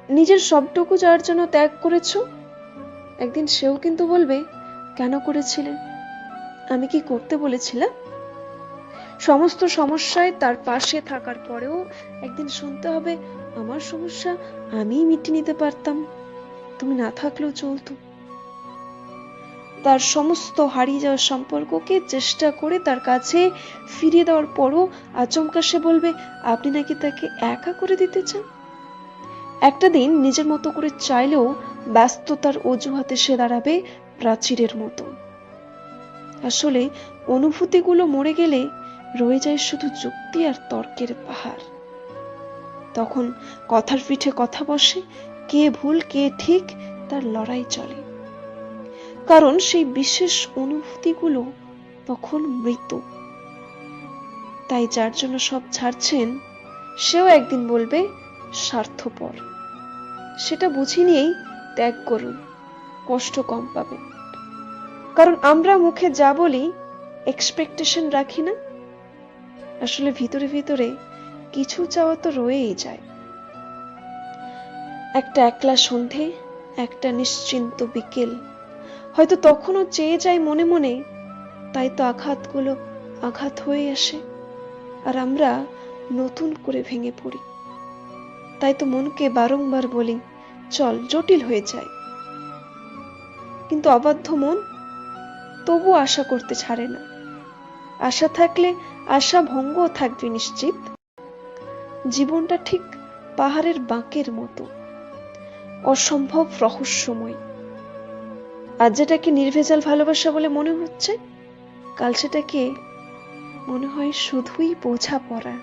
নিজের সবটুকু যার জন্য ত্যাগ করেছো, একদিন সেও কিন্তু বলবে কেন করেছিলে, আমি কি করতে বলেছিলাম? সমস্ত সমস্যায় তার পাশে থাকার পরেও একদিন শুনতে হবে আমার সমস্যা আমিই মিটিয়ে নিতে পারতাম, তুমি না থাকলেও চলতো। তার সমস্ত হারিয়ে যাওয়া সম্পর্ককে চেষ্টা করে তার কাছে ফিরিয়ে দেওয়ার পরও আচমকা সে বলবে আপনি নাকি তাকে একা করে দিতে চান। একটা দিন নিজের মতো করে চাইলেও ব্যস্ততার অজুহাতে সে দাঁড়াবে প্রাচীরের মতো। আসলে অনুভূতিগুলো মরে গেলে রয়ে যায় শুধু যুক্তি আর তর্কের পাহাড়। তখন কথার পিঠে কথা বসে, কে ভুল কে ঠিক তার লড়াই চলে, কারণ সেই বিশেষ অনুভূতিগুলো তখন মৃত। তাই যার জন্য সব ছাড়ছেন সেও একদিন বলবে স্বার্থপর। সেটা বুঝে নিয়েই ত্যাগ করুন, কষ্ট কম পাবেন। কারণ আমরা মুখে যা বলি এক্সপেকটেশন রাখি না, আসলে ভিতরে ভিতরে কিছু চাওয়া তো রয়েই যায়। একটা একলা সন্ধে, একটা নিশ্চিন্ত বিকেল, হয়তো তখনও চেয়ে যাই মনে মনে, তাই তো আঘাতগুলো আঘাত হয়ে আসে আর আমরা নতুন করে ভেঙে পড়ি। তাই তো মনকে বারংবার বলি চল জটিল হয়ে যায়, কিন্তু অবাধ্য মন তবু আশা করতে ছাড়ে না। আশা থাকলে আশা ভঙ্গও থাকবে নিশ্চিত। জীবনটা ঠিক পাহাড়ের বাঁকের মতো, অসম্ভব রহস্যময়। আজ যেটাকে নির্ভেজাল ভালোবাসা বলে মনে হচ্ছে, কাল সেটাকে মনে হয় শুধুই বোঝাপড়া।